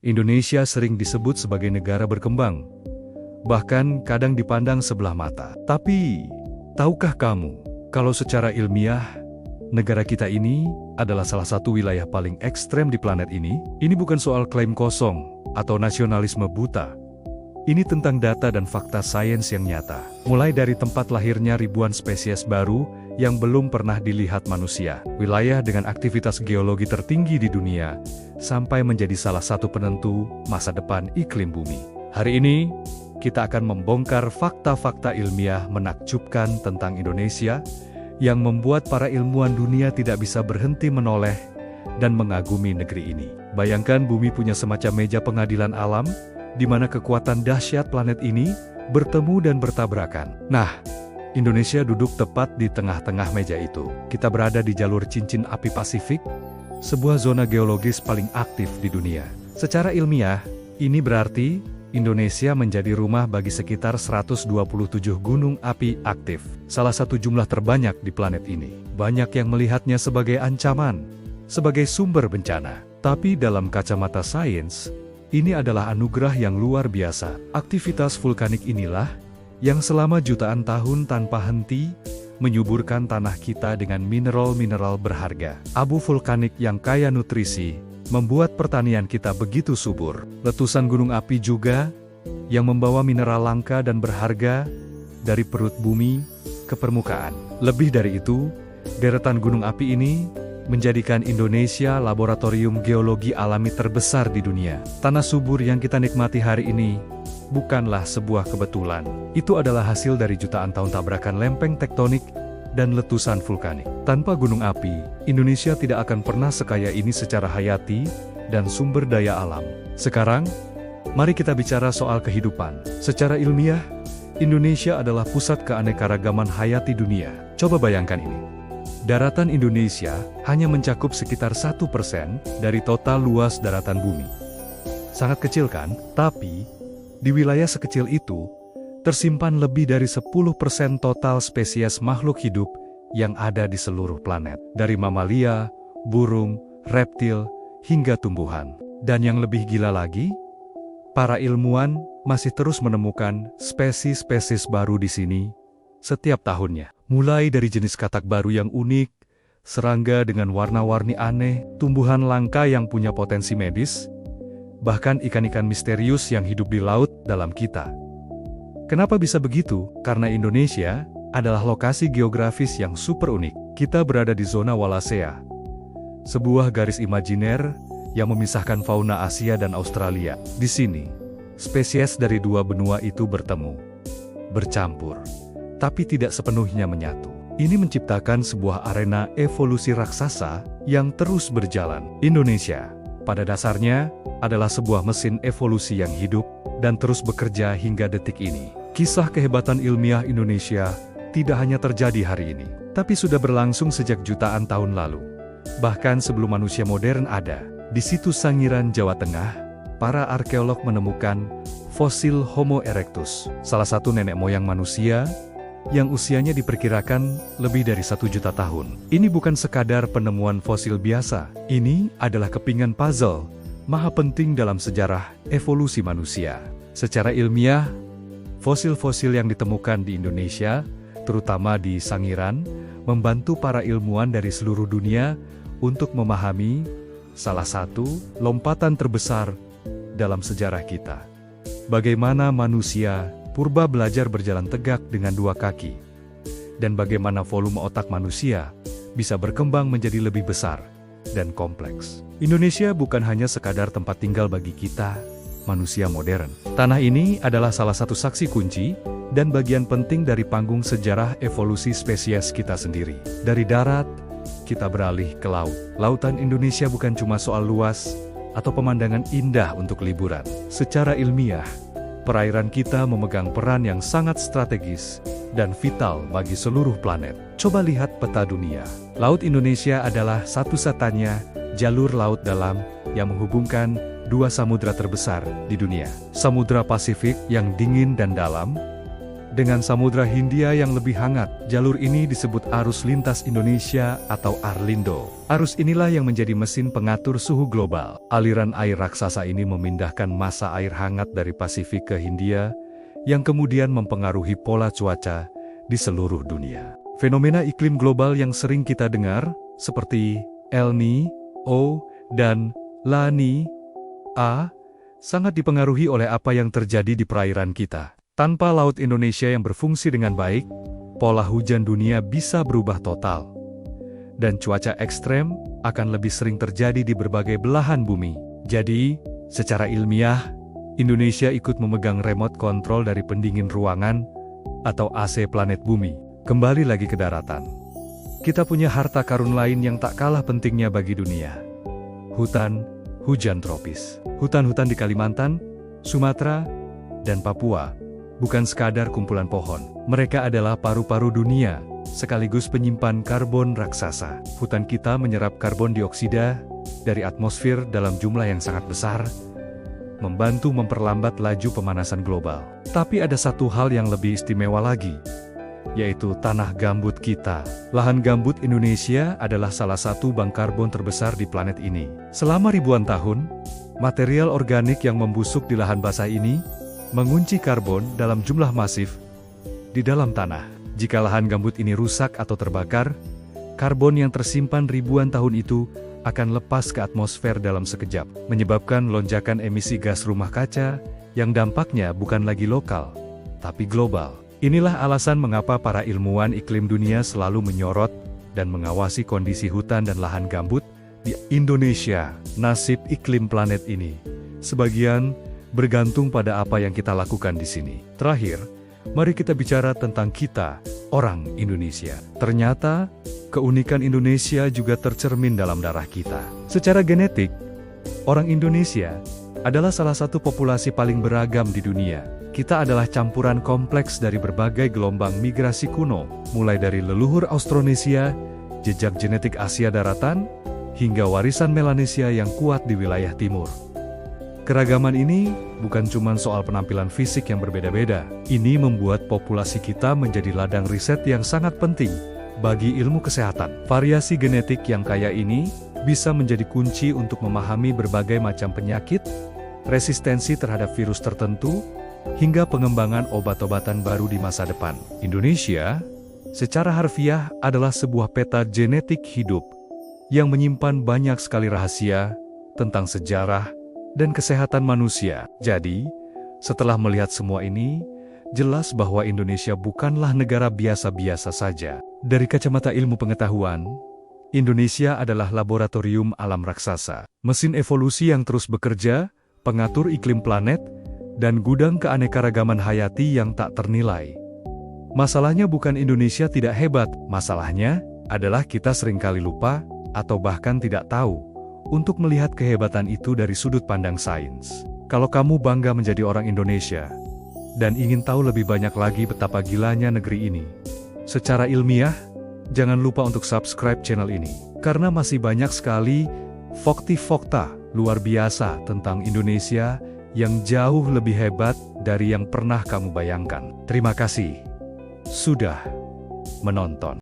Indonesia sering disebut sebagai negara berkembang, bahkan kadang dipandang sebelah mata. Tapi, tahukah kamu, kalau secara ilmiah, negara kita ini adalah salah satu wilayah paling ekstrem di planet ini? Ini bukan soal klaim kosong atau nasionalisme buta. Ini tentang data dan fakta sains yang nyata. Mulai dari tempat lahirnya ribuan spesies baru yang belum pernah dilihat manusia, wilayah dengan aktivitas geologi tertinggi di dunia, sampai menjadi salah satu penentu masa depan iklim bumi. Hari ini, kita akan membongkar fakta-fakta ilmiah menakjubkan tentang Indonesia yang membuat para ilmuwan dunia tidak bisa berhenti menoleh dan mengagumi negeri ini. Bayangkan bumi punya semacam meja pengadilan alam, di mana kekuatan dahsyat planet ini bertemu dan bertabrakan. Nah, Indonesia duduk tepat di tengah-tengah meja itu. Kita berada di jalur cincin api Pasifik, sebuah zona geologis paling aktif di dunia. Secara ilmiah, ini berarti Indonesia menjadi rumah bagi sekitar 127 gunung api aktif, salah satu jumlah terbanyak di planet ini. Banyak yang melihatnya sebagai ancaman, sebagai sumber bencana. Tapi dalam kacamata sains, ini adalah anugerah yang luar biasa. Aktivitas vulkanik inilah yang selama jutaan tahun tanpa henti menyuburkan tanah kita dengan mineral-mineral berharga. Abu vulkanik yang kaya nutrisi membuat pertanian kita begitu subur. Letusan gunung api juga yang membawa mineral langka dan berharga dari perut bumi ke permukaan. Lebih dari itu, deretan gunung api ini menjadikan Indonesia laboratorium geologi alami terbesar di dunia. Tanah subur yang kita nikmati hari ini bukanlah sebuah kebetulan. Itu adalah hasil dari jutaan tahun tabrakan lempeng tektonik dan letusan vulkanik. Tanpa gunung api, Indonesia tidak akan pernah sekaya ini secara hayati dan sumber daya alam. Sekarang, mari kita bicara soal kehidupan. Secara ilmiah, Indonesia adalah pusat keanekaragaman hayati dunia. Coba bayangkan ini. Daratan Indonesia hanya mencakup sekitar 1% dari total luas daratan bumi. Sangat kecil kan? Tapi, di wilayah sekecil itu, tersimpan lebih dari 10% total spesies makhluk hidup yang ada di seluruh planet. Dari mamalia, burung, reptil, hingga tumbuhan. Dan yang lebih gila lagi, para ilmuwan masih terus menemukan spesies-spesies baru di sini setiap tahunnya. Mulai dari jenis katak baru yang unik, serangga dengan warna-warni aneh, tumbuhan langka yang punya potensi medis, bahkan ikan-ikan misterius yang hidup di laut dalam kita. Kenapa bisa begitu? Karena Indonesia adalah lokasi geografis yang super unik. Kita berada di zona Wallacea, sebuah garis imajiner yang memisahkan fauna Asia dan Australia. Di sini, spesies dari dua benua itu bertemu, bercampur, tapi tidak sepenuhnya menyatu. Ini menciptakan sebuah arena evolusi raksasa yang terus berjalan. Indonesia, pada dasarnya, adalah sebuah mesin evolusi yang hidup dan terus bekerja hingga detik ini. Kisah kehebatan ilmiah Indonesia tidak hanya terjadi hari ini, tapi sudah berlangsung sejak jutaan tahun lalu. Bahkan sebelum manusia modern ada, di situs Sangiran, Jawa Tengah, para arkeolog menemukan fosil Homo erectus, salah satu nenek moyang manusia yang usianya diperkirakan lebih dari 1 juta tahun. Ini bukan sekadar penemuan fosil biasa. Ini adalah kepingan puzzle maha penting dalam sejarah evolusi manusia. Secara ilmiah, fosil-fosil yang ditemukan di Indonesia, terutama di Sangiran, membantu para ilmuwan dari seluruh dunia untuk memahami salah satu lompatan terbesar dalam sejarah kita. Bagaimana manusia purba belajar berjalan tegak dengan 2 kaki, dan bagaimana volume otak manusia bisa berkembang menjadi lebih besar dan kompleks. Indonesia bukan hanya sekadar tempat tinggal bagi kita, manusia modern. Tanah ini adalah salah satu saksi kunci dan bagian penting dari panggung sejarah evolusi spesies kita sendiri. Dari darat, kita beralih ke laut. Lautan Indonesia bukan cuma soal luas atau pemandangan indah untuk liburan. Secara ilmiah, perairan kita memegang peran yang sangat strategis dan vital bagi seluruh planet. Coba lihat peta dunia. Laut Indonesia adalah satu-satunya jalur laut dalam yang menghubungkan 2 samudra terbesar di dunia. Samudra Pasifik yang dingin dan dalam, dengan Samudra Hindia yang lebih hangat. Jalur ini disebut Arus Lintas Indonesia atau Arlindo. Arus inilah yang menjadi mesin pengatur suhu global. Aliran air raksasa ini memindahkan massa air hangat dari Pasifik ke Hindia, yang kemudian mempengaruhi pola cuaca di seluruh dunia. Fenomena iklim global yang sering kita dengar, seperti El Niño dan La Niña, sangat dipengaruhi oleh apa yang terjadi di perairan kita. Tanpa Laut Indonesia yang berfungsi dengan baik, pola hujan dunia bisa berubah total. Dan cuaca ekstrem akan lebih sering terjadi di berbagai belahan bumi. Jadi, secara ilmiah, Indonesia ikut memegang remote control dari pendingin ruangan atau AC planet bumi. Kembali lagi ke daratan. Kita punya harta karun lain yang tak kalah pentingnya bagi dunia. Hutan, hujan tropis. Hutan-hutan di Kalimantan, Sumatera, dan Papua bukan sekadar kumpulan pohon. Mereka adalah paru-paru dunia, sekaligus penyimpan karbon raksasa. Hutan kita menyerap karbon dioksida dari atmosfer dalam jumlah yang sangat besar, membantu memperlambat laju pemanasan global. Tapi ada satu hal yang lebih istimewa lagi, yaitu tanah gambut kita. Lahan gambut Indonesia adalah salah satu bank karbon terbesar di planet ini. Selama ribuan tahun, material organik yang membusuk di lahan basah ini mengunci karbon dalam jumlah masif di dalam tanah. Jika lahan gambut ini rusak atau terbakar, karbon yang tersimpan ribuan tahun itu akan lepas ke atmosfer dalam sekejap, menyebabkan lonjakan emisi gas rumah kaca yang dampaknya bukan lagi lokal, tapi global. Inilah alasan mengapa para ilmuwan iklim dunia selalu menyorot dan mengawasi kondisi hutan dan lahan gambut di Indonesia. Nasib iklim planet ini sebagian bergantung pada apa yang kita lakukan di sini. Terakhir, mari kita bicara tentang kita, orang Indonesia. Ternyata, keunikan Indonesia juga tercermin dalam darah kita. Secara genetik, orang Indonesia adalah salah satu populasi paling beragam di dunia. Kita adalah campuran kompleks dari berbagai gelombang migrasi kuno, mulai dari leluhur Austronesia, jejak genetik Asia daratan, hingga warisan Melanesia yang kuat di wilayah timur. Keragaman ini bukan cuma soal penampilan fisik yang berbeda-beda. Ini membuat populasi kita menjadi ladang riset yang sangat penting bagi ilmu kesehatan. Variasi genetik yang kaya ini bisa menjadi kunci untuk memahami berbagai macam penyakit, resistensi terhadap virus tertentu, hingga pengembangan obat-obatan baru di masa depan. Indonesia, secara harfiah adalah sebuah peta genetik hidup yang menyimpan banyak sekali rahasia tentang sejarah dan kesehatan manusia. Jadi, setelah melihat semua ini, jelas bahwa Indonesia bukanlah negara biasa-biasa saja. Dari kacamata ilmu pengetahuan, Indonesia adalah laboratorium alam raksasa, mesin evolusi yang terus bekerja, pengatur iklim planet, dan gudang keanekaragaman hayati yang tak ternilai. Masalahnya bukan Indonesia tidak hebat, masalahnya adalah kita seringkali lupa atau bahkan tidak tahu untuk melihat kehebatan itu dari sudut pandang sains. Kalau kamu bangga menjadi orang Indonesia dan ingin tahu lebih banyak lagi betapa gilanya negeri ini secara ilmiah, jangan lupa untuk subscribe channel ini, karena masih banyak sekali fakta luar biasa tentang Indonesia yang jauh lebih hebat dari yang pernah kamu bayangkan. Terima kasih sudah menonton.